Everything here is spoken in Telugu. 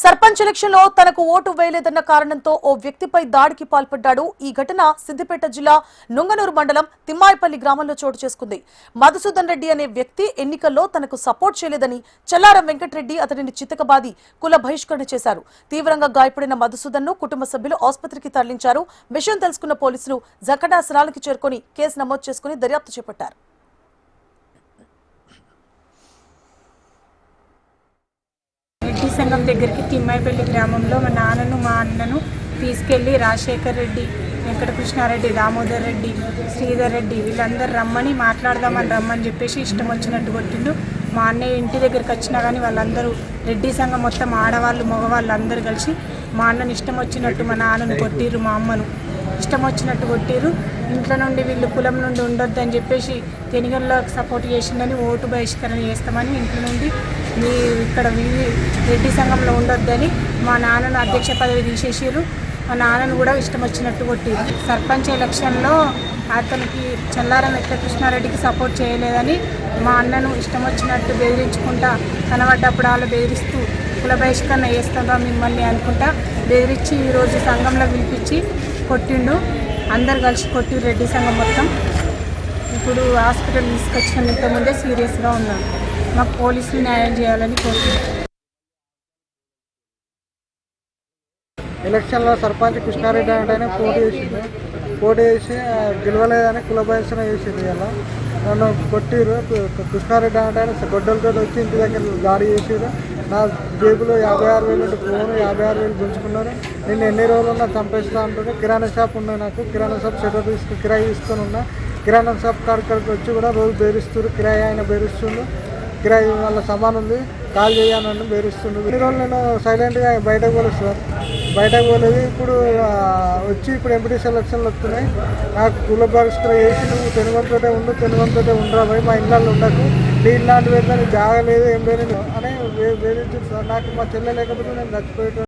సర్పంచ్ ఎలక్షన్ లో తనకు ఓటు వేయలేదన్న కారణంతో ఓ వ్యక్తిపై దాడికి పాల్పడ్డాడు. ఈ ఘటన సిద్దిపేట జిల్లా నుంగనూరు మండలం తిమ్మాయిపల్లి గ్రామంలో చోటు చేసుకుంది. మధుసూదన్ రెడ్డి అనే వ్యక్తి ఎన్నికల్లో తనకు సపోర్ట్ చేయలేదని చెల్లారం వెంకటరెడ్డి అతనిని చితకబాది కుల బహిష్కరణ చేశారు. తీవ్రంగా గాయపడిన మధుసూదన్ ను కుటుంబ సభ్యులు ఆసుపత్రికి తరలించారు. విషయం తెలుసుకున్న పోలీసులు ఘటనాస్థలానికి చేరుకుని కేసు నమోదు చేసుకుని దర్యాప్తు చేపట్టారు. రెడ్డి సంఘం దగ్గరికి తిమ్మాయిపల్లి గ్రామంలో మా నాన్నను మా అన్నను తీసుకెళ్లి రాజశేఖర్ రెడ్డి, వెంకటకృష్ణారెడ్డి, దామోదర్ రెడ్డి, శ్రీధర్ రెడ్డి వీళ్ళందరూ రమ్మని చెప్పేసి ఇష్టం వచ్చినట్టు కొట్టిండు. మా అన్నయ్య ఇంటి దగ్గరికి వచ్చినా కానీ వాళ్ళందరూ రెడ్డి సంఘం మొత్తం ఆడవాళ్ళు మగవాళ్ళు అందరూ కలిసి మా అన్నను ఇష్టం వచ్చినట్టు మా నాన్నను కొట్టిర్రు, మా అమ్మను ఇష్టం వచ్చినట్టు కొట్టిర్రు. ఇంట్లో నుండి వీళ్ళు కులం నుండి ఉండొద్దని చెప్పేసి తెనిగల్లో సపోర్ట్ చేసిందని ఓటు బహిష్కరణ చేస్తామని ఇంట్లో నుండి ఇక్కడ రెడ్డి సంఘంలో ఉండొద్దని మా నాన్నను అధ్యక్ష పదవి తీసేసారు. మా నాన్నను కూడా ఇష్టం వచ్చినట్టు కొట్టిరు. సర్పంచ్ ఎలక్షన్లో అతనికి చెల్లారం వెంకటకృష్ణారెడ్డికి సపోర్ట్ చేయలేదని మా అన్నను ఇష్టం వచ్చినట్టు బెదిరించుకుంటా కనబడ్డప్పుడు వాళ్ళు బెదిరిస్తూ కుల బహిష్కరణ చేస్తారా మిమ్మల్ని అనుకుంటా బెదిరించి ఈరోజు సంఘంలో పిలిపించి కొట్టిండు. అందరు కలిసి కొట్టిరు రెడ్డి సంఘం మొత్తం. ఇప్పుడు హాస్పిటల్ తీసుకొచ్చిన ఇంతకుముందే సీరియస్గా ఉన్నాను. మాకు పోలీసులు న్యాయం చేయాలని కోరుతున్నాను. ఎలక్షన్లో సర్పంచ్ కృష్ణారెడ్డి అంటే పోటీ చేసి గెలవలేదని కుల బహిష్కరణ చేసింది. ఇలా నన్ను కొట్టిరు. కృష్ణారెడ్డి అంటే గొడ్డలతో వచ్చి ఇంటి దగ్గర దాడి చేసారు. నా జేబులో 56,000 నుండి ఫోను 56,000 గుంజుకున్నారు. నేను ఎన్ని రోజులున్నా చంపేస్తా అంటున్నా. కిరాణా షాప్ ఉన్నాయి, నాకు కిరాణా షాప్ షటర్ కిరాయి తీసుకొని ఉన్నా. కిరాణా షాప్ కాడికి వచ్చి కూడా రోజు బెదిరిస్తారు. కిరాయి ఆయన బెదిరిస్తుండు. కిరాయి వాళ్ళ సమానం ఉంది, కాల్ చేయాలని బెదిరిస్తుండు. ఇన్ని రోజులు నేను సైలెంట్గా బయటకు పోలేదు సార్, బయటకు పోలేదు. ఇప్పుడు వచ్చి ఇప్పుడు ఎంపీటీసీ ఎలక్షన్లు వస్తున్నాయి. నాకు కుల బహిష్కరణ చేసి నువ్వు తెనుగంతోటే ఉండరా పోయి మా ఇళ్ళల్లో ఉండకు, నీ ఇలాంటి వేరే జాగలేదు ఏం లేదు అని వేధించారు సార్. నాకు మా చెల్లె లేకపోతే నేను చచ్చిపోయేట